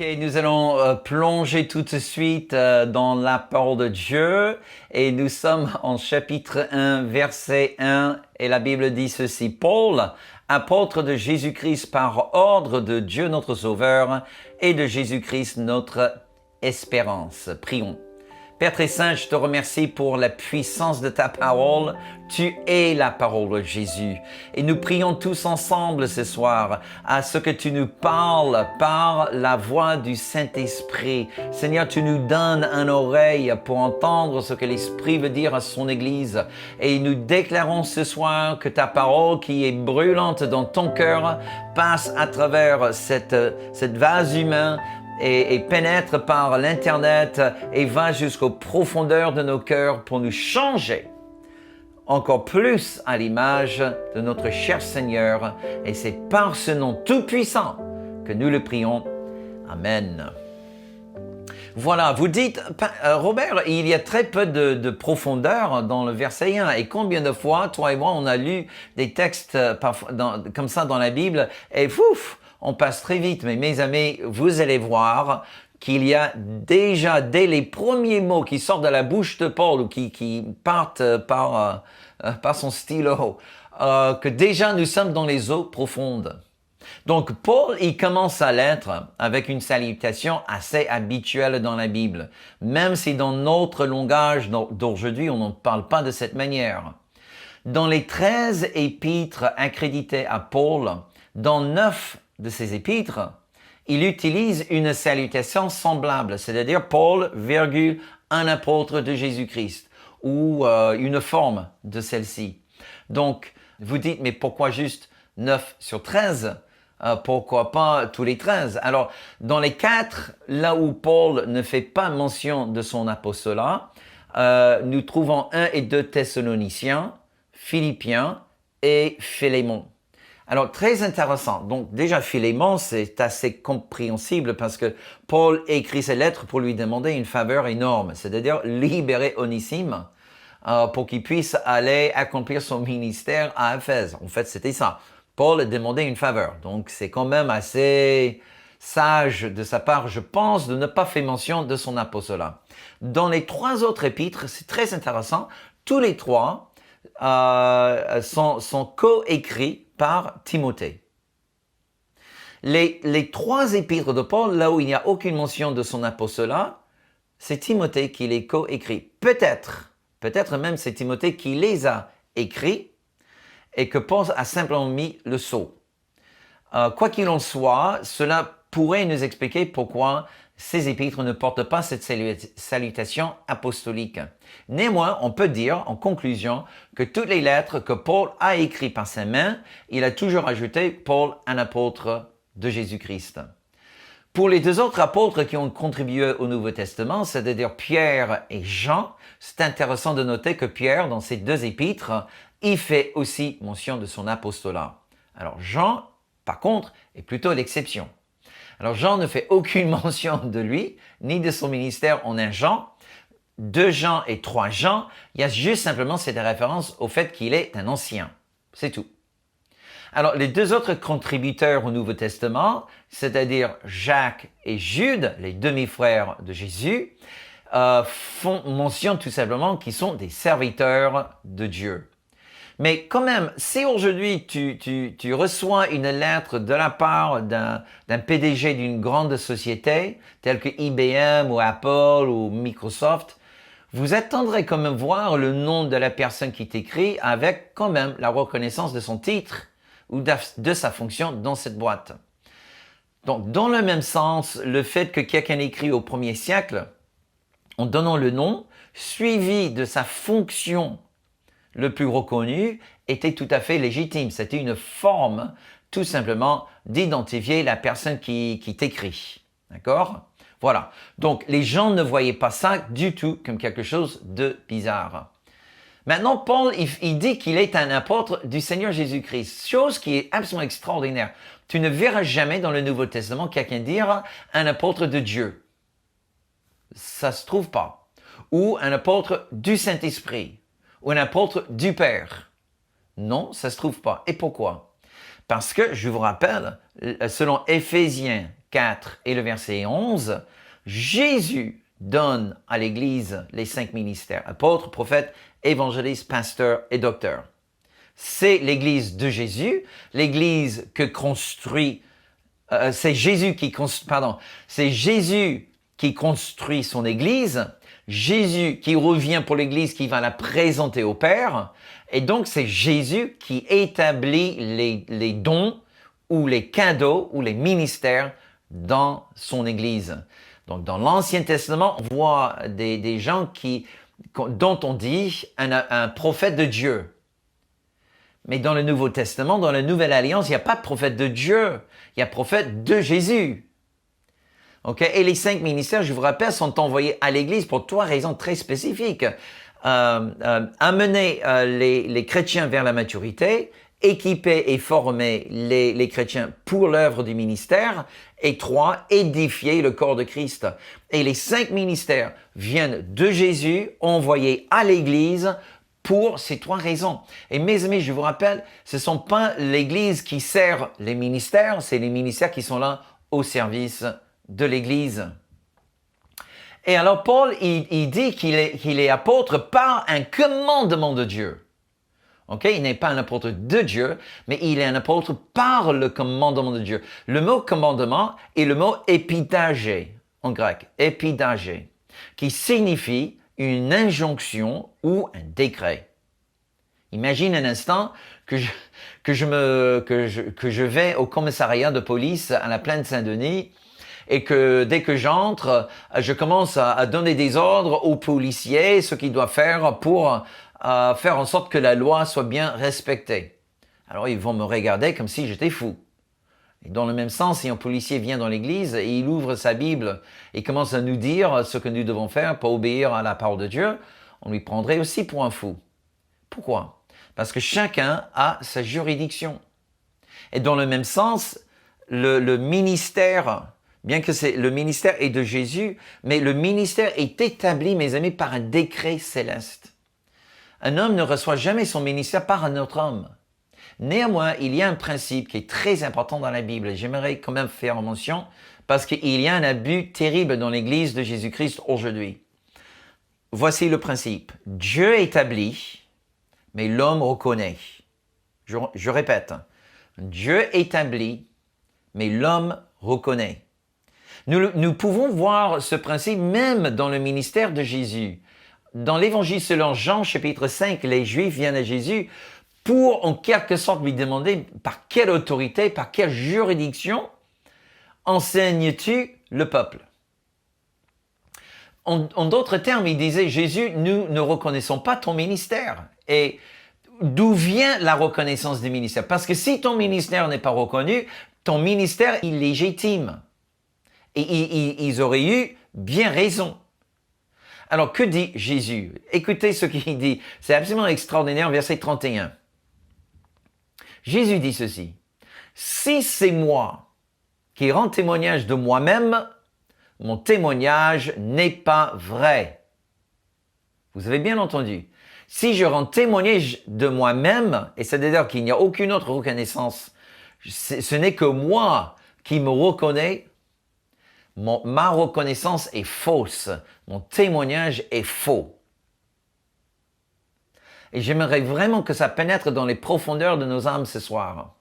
Et nous allons plonger tout de suite dans la parole de Dieu et nous sommes en chapitre 1, verset 1 et la Bible dit ceci. Paul, apôtre de Jésus-Christ par ordre de Dieu notre Sauveur et de Jésus-Christ notre espérance. Prions. Père très saint, je te remercie pour la puissance de ta parole. Tu es la parole de Jésus. Et nous prions tous ensemble ce soir à ce que tu nous parles par la voix du Saint-Esprit. Seigneur, tu nous donnes une oreille pour entendre ce que l'Esprit veut dire à son Église. Et nous déclarons ce soir que ta parole qui est brûlante dans ton cœur passe à travers cette vase humain et pénètre par l'Internet et va jusqu'aux profondeurs de nos cœurs pour nous changer encore plus à l'image de notre cher Seigneur. Et c'est par ce nom tout-puissant que nous le prions. Amen. Voilà, vous dites, Robert, il y a très peu de profondeur dans le verset 1. Et combien de fois, toi et moi, on a lu des textes comme ça dans la Bible et on passe très vite. Mais mes amis, vous allez voir qu'il y a déjà, dès les premiers mots qui sortent de la bouche de Paul ou qui partent par son stylo, que déjà nous sommes dans les eaux profondes. Donc Paul, il commence sa lettre avec une salutation assez habituelle dans la Bible, même si dans notre langage d'aujourd'hui, on ne parle pas de cette manière. Dans les 13 épîtres accrédités à Paul, dans 9 de ces épîtres, il utilise une salutation semblable, c'est-à-dire Paul, un apôtre de Jésus-Christ, ou une forme de celle-ci. Donc, vous dites, mais pourquoi juste 9 sur 13 ? Pourquoi pas tous les 13 ? Alors, dans les 4, là où Paul ne fait pas mention de son apostolat, nous trouvons 1 et 2 Thessaloniciens, Philippiens et Philémon. Alors, très intéressant. Donc, déjà, Philémon, c'est assez compréhensible parce que Paul écrit ses lettres pour lui demander une faveur énorme, c'est-à-dire libérer Onésime pour qu'il puisse aller accomplir son ministère à Éphèse. En fait, c'était ça. Paul a demandé une faveur. Donc, c'est quand même assez sage de sa part, je pense, de ne pas faire mention de son apostolat. Dans les 3 autres épîtres, c'est très intéressant. Tous les 3 sont co-écrits par Timothée. Les 3 épîtres de Paul, là où il n'y a aucune mention de son apostolat, c'est Timothée qui les co-écrit. Peut-être même c'est Timothée qui les a écrits et que Paul a simplement mis le sceau. Quoi qu'il en soit, cela pourrait nous expliquer pourquoi ces épîtres ne portent pas cette salutation apostolique. Néanmoins, on peut dire, en conclusion, que toutes les lettres que Paul a écrites par ses mains, il a toujours ajouté Paul, un apôtre de Jésus-Christ. Pour les 2 autres apôtres qui ont contribué au Nouveau Testament, c'est-à-dire Pierre et Jean, c'est intéressant de noter que Pierre, dans ces 2 épîtres, il fait aussi mention de son apostolat. Alors Jean, par contre, est plutôt l'exception. Alors Jean ne fait aucune mention de lui, ni de son ministère en 1 Jean, 2 Jean et 3 Jean. Il y a juste simplement cette référence au fait qu'il est un ancien. C'est tout. Alors les 2 autres contributeurs au Nouveau Testament, c'est-à-dire Jacques et Jude, les demi-frères de Jésus, font mention tout simplement qu'ils sont des serviteurs de Dieu. Mais quand même, si aujourd'hui tu reçois une lettre de la part d'un PDG d'une grande société, telle que IBM ou Apple ou Microsoft, vous attendrez quand même voir le nom de la personne qui t'écrit avec quand même la reconnaissance de son titre ou de sa fonction dans cette boîte. Donc, dans le même sens, le fait que quelqu'un écrit au 1er siècle, en donnant le nom, suivi de sa fonction le plus reconnu, était tout à fait légitime. C'était une forme, tout simplement, d'identifier la personne qui t'écrit. D'accord ? Voilà. Donc, les gens ne voyaient pas ça du tout comme quelque chose de bizarre. Maintenant, Paul, il dit qu'il est un apôtre du Seigneur Jésus-Christ, chose qui est absolument extraordinaire. Tu ne verras jamais dans le Nouveau Testament quelqu'un dire un apôtre de Dieu. Ça se trouve pas. Ou un apôtre du Saint-Esprit. Ou un apôtre du Père. Non, ça se trouve pas. Et pourquoi? Parce que, je vous rappelle, selon Éphésiens 4 et le verset 11, Jésus donne à l'Église les 5 ministères, apôtres, prophètes, évangélistes, pasteurs et docteurs. C'est l'Église de Jésus, l'Église que construit, c'est Jésus qui construit son Église, Jésus qui revient pour l'Église, qui va la présenter au Père, et donc c'est Jésus qui établit les dons ou les cadeaux ou les ministères dans son Église. Donc dans l'Ancien Testament, on voit des gens dont on dit un prophète de Dieu. Mais dans le Nouveau Testament, dans la Nouvelle Alliance, il n'y a pas de prophète de Dieu, il y a prophète de Jésus. Okay? Et les 5 ministères, je vous rappelle, sont envoyés à l'Église pour 3 raisons très spécifiques. Amener les chrétiens vers la maturité, équiper et former les chrétiens pour l'œuvre du ministère, et 3, édifier le corps de Christ. Et les 5 ministères viennent de Jésus, envoyés à l'Église pour ces 3 raisons. Et mes amis, je vous rappelle, ce ne sont pas l'Église qui sert les ministères, c'est les ministères qui sont là au service de l'Église. Et alors Paul, il dit qu'il est apôtre par un commandement de Dieu. Okay? Il n'est pas un apôtre de Dieu, mais il est un apôtre par le commandement de Dieu. Le mot commandement est le mot épidagé, en grec, épidagé, qui signifie une injonction ou un décret. Imagine un instant que je vais au commissariat de police à la plaine Saint-Denis et que dès que j'entre, je commence à donner des ordres aux policiers, ce qu'ils doivent faire pour faire en sorte que la loi soit bien respectée. Alors ils vont me regarder comme si j'étais fou. Et dans le même sens, si un policier vient dans l'église et il ouvre sa Bible et commence à nous dire ce que nous devons faire pour obéir à la parole de Dieu, on lui prendrait aussi pour un fou. Pourquoi? Parce que chacun a sa juridiction. Et dans le même sens, le ministère, bien que le ministère est de Jésus, mais le ministère est établi, mes amis, par un décret céleste. Un homme ne reçoit jamais son ministère par un autre homme. Néanmoins, il y a un principe qui est très important dans la Bible, et j'aimerais quand même faire mention, parce qu'il y a un abus terrible dans l'Église de Jésus-Christ aujourd'hui. Voici le principe. Dieu établit, mais l'homme reconnaît. Je répète. Dieu établit, mais l'homme reconnaît. Nous pouvons voir ce principe même dans le ministère de Jésus. Dans l'Évangile selon Jean, chapitre 5, les Juifs viennent à Jésus pour en quelque sorte lui demander par quelle autorité, par quelle juridiction enseignes-tu le peuple? En d'autres termes, il disait, Jésus, nous ne reconnaissons pas ton ministère. Et d'où vient la reconnaissance du ministère? Parce que si ton ministère n'est pas reconnu, ton ministère est illégitime. Et ils auraient eu bien raison. Alors, que dit Jésus? Écoutez ce qu'il dit. C'est absolument extraordinaire, verset 31. Jésus dit ceci. Si c'est moi qui rends témoignage de moi-même, mon témoignage n'est pas vrai. Vous avez bien entendu. Si je rends témoignage de moi-même, et c'est-à-dire qu'il n'y a aucune autre reconnaissance, ce n'est que moi qui me reconnais, ma reconnaissance est fausse. Mon témoignage est faux. Et j'aimerais vraiment que ça pénètre dans les profondeurs de nos âmes ce soir.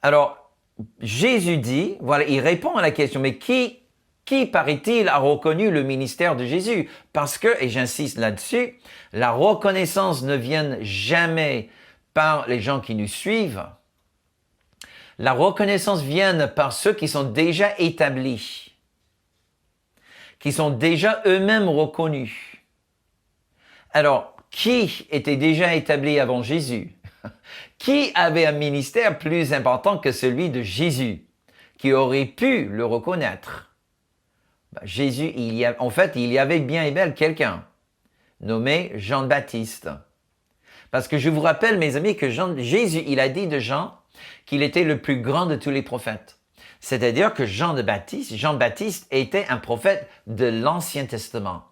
Alors, Jésus dit, voilà, il répond à la question, mais qui paraît-il, a reconnu le ministère de Jésus? Parce que, et j'insiste là-dessus, la reconnaissance ne vient jamais par les gens qui nous suivent. La reconnaissance vient par ceux qui sont déjà établis, qui sont déjà eux-mêmes reconnus. Alors, qui était déjà établi avant Jésus? Qui avait un ministère plus important que celui de Jésus, qui aurait pu le reconnaître? Jésus, il y avait bien et bien quelqu'un, nommé Jean-Baptiste. Parce que je vous rappelle, mes amis, que Jésus, il a dit de Jean qu'il était le plus grand de tous les prophètes. C'est-à-dire que Jean-Baptiste était un prophète de l'Ancien Testament.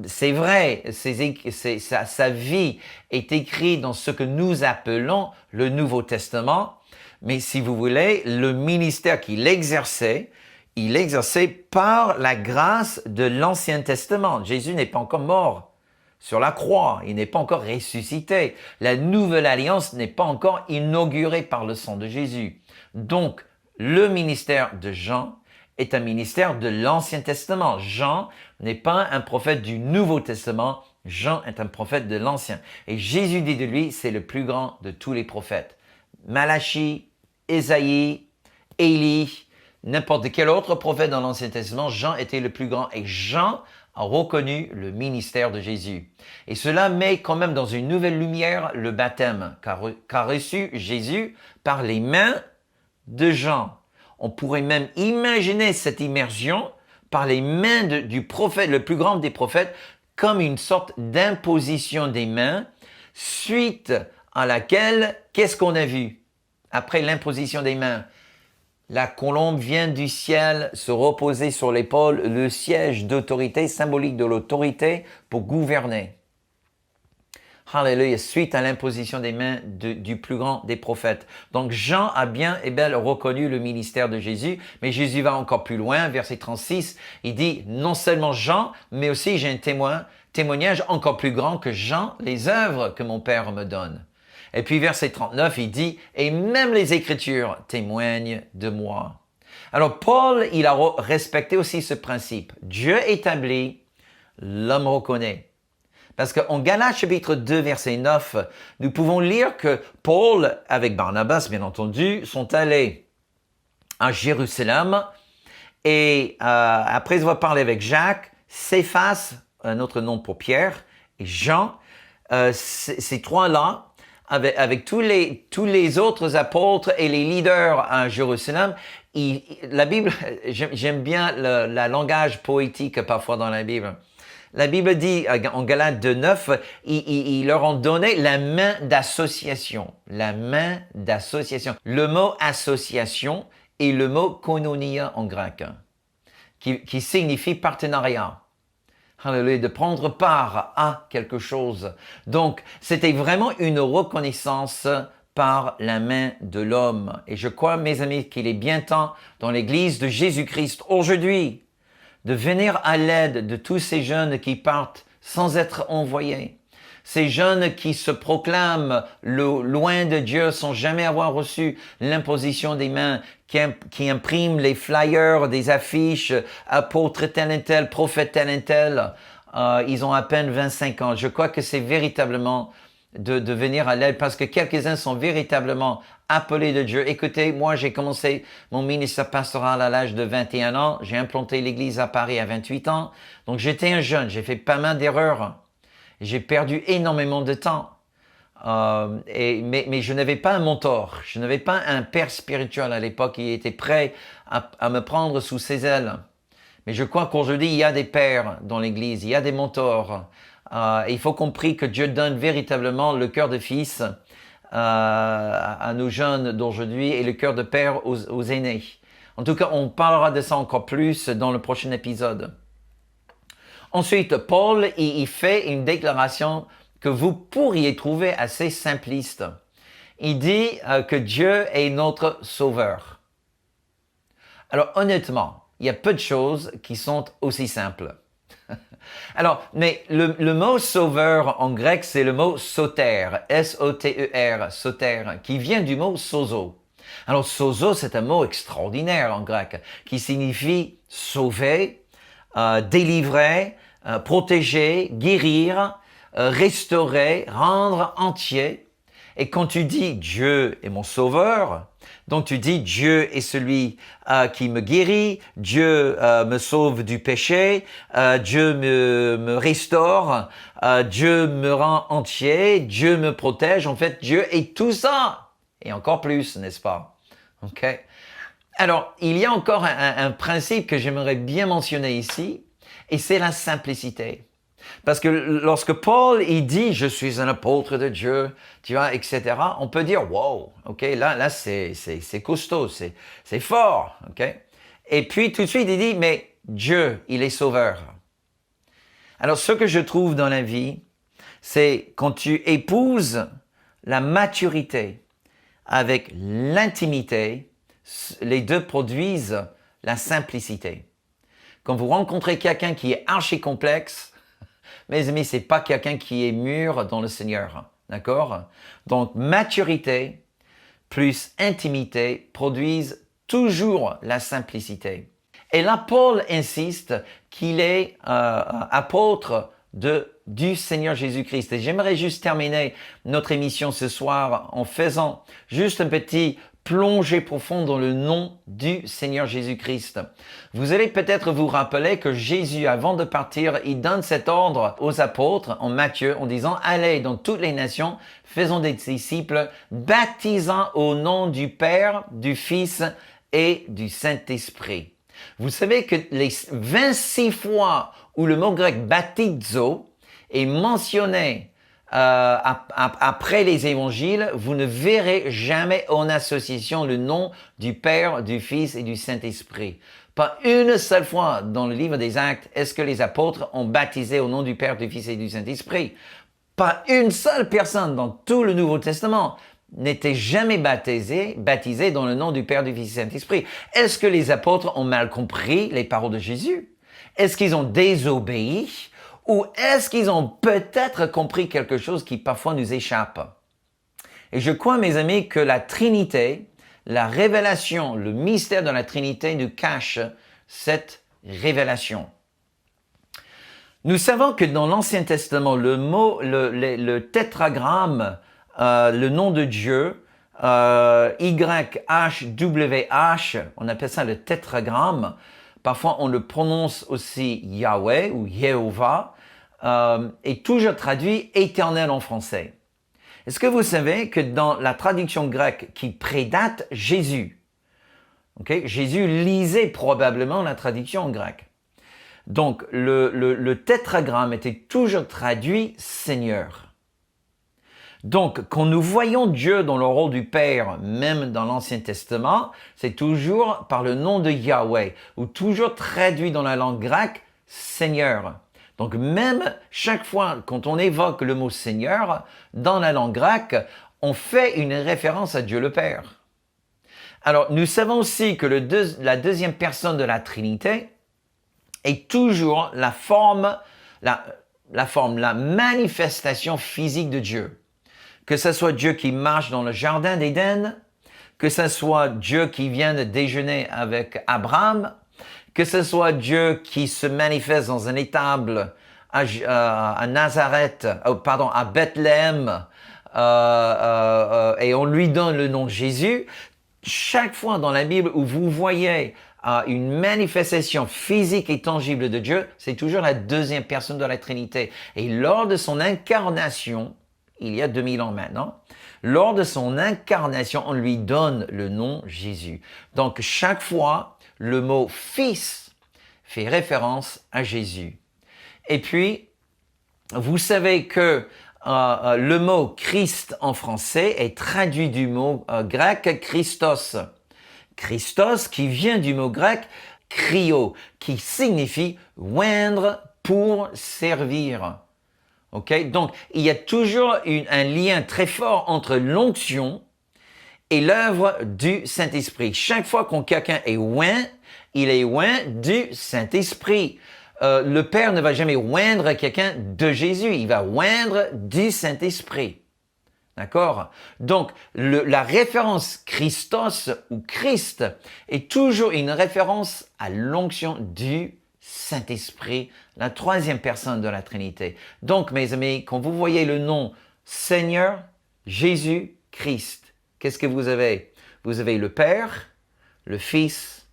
C'est vrai, sa vie est écrite dans ce que nous appelons le Nouveau Testament, Mais si vous voulez, le ministère qu'il exerçait, il exerçait par la grâce de l'Ancien Testament. Jésus n'est pas encore mort sur la croix, il n'est pas encore ressuscité. La nouvelle alliance n'est pas encore inaugurée par le sang de Jésus. Donc, le ministère de Jean est un ministère de l'Ancien Testament. Jean n'est pas un prophète du Nouveau Testament, Jean est un prophète de l'Ancien. Et Jésus dit de lui, c'est le plus grand de tous les prophètes. Malachie, Ésaïe, Élie, n'importe quel autre prophète dans l'Ancien Testament, Jean était le plus grand. Et Jean a reconnu le ministère de Jésus. Et cela met quand même dans une nouvelle lumière le baptême qu'a reçu Jésus par les mains de Jean. On pourrait même imaginer cette immersion par les mains du prophète, le plus grand des prophètes, comme une sorte d'imposition des mains, suite à laquelle, qu'est-ce qu'on a vu? Après l'imposition des mains, la colombe vient du ciel se reposer sur l'épaule, le siège d'autorité, symbolique de l'autorité pour gouverner. Alléluia, suite à l'imposition des mains du plus grand des prophètes. Donc Jean a bien et bien reconnu le ministère de Jésus, mais Jésus va encore plus loin, verset 36, il dit non seulement Jean, mais aussi j'ai un témoignage encore plus grand que Jean, les œuvres que mon Père me donne. Et puis verset 39, il dit et même les Écritures témoignent de moi. Alors Paul, il a respecté aussi ce principe. Dieu établit, l'homme reconnaît. Parce qu'en Galates chapitre 2, verset 9, nous pouvons lire que Paul, avec Barnabas, bien entendu, sont allés à Jérusalem et après avoir parlé avec Jacques, Céphas, un autre nom pour Pierre, et Jean, ces trois-là, avec tous les autres apôtres et les leaders à Jérusalem, la Bible, j'aime bien le langage poétique parfois dans la Bible. La Bible dit en Galates 2.9, ils leur ont donné la main d'association. La main d'association. Le mot association est le mot koinonia en grec, qui signifie partenariat. Alléluia, de prendre part à quelque chose. Donc, c'était vraiment une reconnaissance par la main de l'homme. Et je crois, mes amis, qu'il est bien temps dans l'Église de Jésus-Christ aujourd'hui de venir à l'aide de tous ces jeunes qui partent sans être envoyés. Ces jeunes qui se proclament loin de Dieu sans jamais avoir reçu l'imposition des mains, qui impriment les flyers, des affiches, apôtre tel et tel, prophète tel et tel. Ils ont à peine 25 ans. Je crois que c'est véritablement de venir à l'aide parce que quelques-uns sont véritablement appelés de Dieu. Écoutez, moi j'ai commencé mon ministère pastoral à l'âge de 21 ans. J'ai implanté l'église à Paris à 28 ans. Donc j'étais un jeune, j'ai fait pas mal d'erreurs. J'ai perdu énormément de temps. Mais je n'avais pas un mentor, je n'avais pas un père spirituel à l'époque qui était prêt à me prendre sous ses ailes. Mais je crois qu'aujourd'hui, il y a des pères dans l'église, il y a des mentors. Et il faut comprendre que Dieu donne véritablement le cœur de fils à nos jeunes d'aujourd'hui et le cœur de père aux aînés. En tout cas, on parlera de ça encore plus dans le prochain épisode. Ensuite, Paul, il fait une déclaration que vous pourriez trouver assez simpliste. Il dit que Dieu est notre sauveur. Alors honnêtement, il y a peu de choses qui sont aussi simples. Alors, mais le mot sauveur en grec, c'est le mot soter, S-O-T-E-R, soter, qui vient du mot sozo. Alors, sozo, c'est un mot extraordinaire en grec, qui signifie sauver, délivrer, protéger, guérir, restaurer, rendre entier. Et quand tu dis Dieu est mon sauveur, donc tu dis Dieu est celui qui me guérit, Dieu me sauve du péché, Dieu me restaure, Dieu me rend entier, Dieu me protège. En fait, Dieu est tout ça et encore plus, n'est-ce pas? Ok. Alors, il y a encore un principe que j'aimerais bien mentionner ici, et c'est la simplicité. Parce que lorsque Paul, il dit « Je suis un apôtre de Dieu », tu vois, etc., on peut dire « Wow, ok, là c'est costaud, c'est fort, ok ». Et puis tout de suite, il dit « Mais Dieu, il est sauveur ». Alors, ce que je trouve dans la vie, c'est quand tu épouses la maturité, avec l'intimité, les deux produisent la simplicité. Quand vous rencontrez quelqu'un qui est archi complexe, mes amis, c'est pas quelqu'un qui est mûr dans le Seigneur. D'accord? Donc, maturité plus intimité produisent toujours la simplicité. Et là, Paul insiste qu'il est apôtre du Seigneur Jésus-Christ. Et j'aimerais juste terminer notre émission ce soir en faisant juste un petit plongée profonde dans le nom du Seigneur Jésus-Christ. Vous allez peut-être vous rappeler que Jésus, avant de partir, il donne cet ordre aux apôtres en Matthieu en disant « Allez dans toutes les nations, faisons des disciples, baptisant au nom du Père, du Fils et du Saint-Esprit. » Vous savez que les 26 fois où le mot grec baptizo est mentionné après les évangiles, vous ne verrez jamais en association le nom du Père, du Fils et du Saint-Esprit. Pas une seule fois dans le livre des Actes est-ce que les apôtres ont baptisé au nom du Père, du Fils et du Saint-Esprit. Pas une seule personne dans tout le Nouveau Testament n'était jamais baptisé dans le nom du Père, du Fils et du Saint-Esprit. Est-ce que les apôtres ont mal compris les paroles de Jésus? Est-ce qu'ils ont désobéi? Ou est-ce qu'ils ont peut-être compris quelque chose qui parfois nous échappe? Et je crois, mes amis, que la Trinité, la révélation, le mystère de la Trinité nous cache cette révélation. Nous savons que dans l'Ancien Testament, le tétragramme, le nom de Dieu, YHWH, on appelle ça le tétragramme. Parfois, on le prononce aussi Yahweh ou Yehovah, est toujours traduit éternel en français. Est-ce que vous savez que dans la traduction grecque qui prédate Jésus, Jésus lisait probablement la traduction grecque. Donc, le tétragramme était toujours traduit Seigneur. Donc, quand nous voyons Dieu dans le rôle du Père, même dans l'Ancien Testament, c'est toujours par le nom de Yahweh, ou toujours traduit dans la langue grecque, Seigneur. Donc, même chaque fois quand on évoque le mot Seigneur, dans la langue grecque, on fait une référence à Dieu le Père. Alors, nous savons aussi que la deuxième personne de la Trinité est toujours la manifestation physique de Dieu. Que ce soit Dieu qui marche dans le jardin d'Éden, que ce soit Dieu qui vient de déjeuner avec Abraham, que ce soit Dieu qui se manifeste dans un étable à Nazareth, à Bethléem, et on lui donne le nom de Jésus. Chaque fois dans la Bible où vous voyez une manifestation physique et tangible de Dieu, c'est toujours la deuxième personne de la Trinité. Et lors de son incarnation, il y a 2000 ans maintenant, lors de son incarnation, on lui donne le nom Jésus. Donc, chaque fois, le mot « fils » fait référence à Jésus. Et puis, vous savez que le mot « Christ » en français est traduit du mot grec « Christos ». Christos qui vient du mot grec « kryo » qui signifie « oindre pour servir ». Donc, il y a toujours un lien très fort entre l'onction et l'œuvre du Saint-Esprit. Chaque fois que quelqu'un est oint, il est oint du Saint-Esprit. Le Père ne va jamais oindre quelqu'un de Jésus, il va oindre du Saint-Esprit. D'accord? Donc, la référence Christos ou Christ est toujours une référence à l'onction du Saint-Esprit, la troisième personne de la Trinité. Donc, mes amis, quand vous voyez le nom Seigneur, Jésus, Christ, qu'est-ce que vous avez? Vous avez le Père, le Fils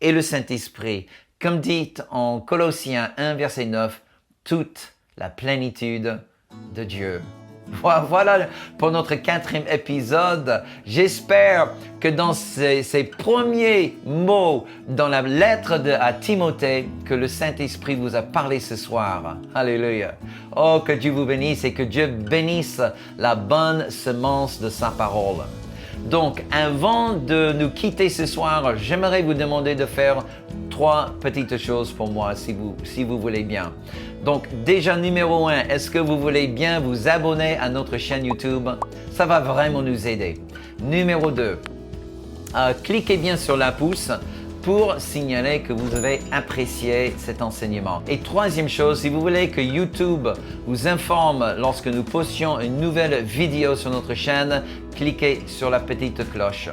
et le Saint-Esprit. Comme dit en Colossiens 1, verset 9, toute la plénitude de Dieu. Voilà pour notre 4e épisode. J'espère que dans ces premiers mots dans la lettre à Timothée, que le Saint-Esprit vous a parlé ce soir. Alléluia. Oh, que Dieu vous bénisse et que Dieu bénisse la bonne semence de sa parole. Donc, avant de nous quitter ce soir, j'aimerais vous demander de faire 3 petites choses pour moi, si vous voulez bien. Donc, déjà numéro 1, est-ce que vous voulez bien vous abonner à notre chaîne YouTube? Ça va vraiment nous aider. Numéro 2, cliquez bien sur la pouce pour signaler que vous avez apprécié cet enseignement. Et troisième chose, si vous voulez que YouTube vous informe lorsque nous postions une nouvelle vidéo sur notre chaîne, cliquez sur la petite cloche.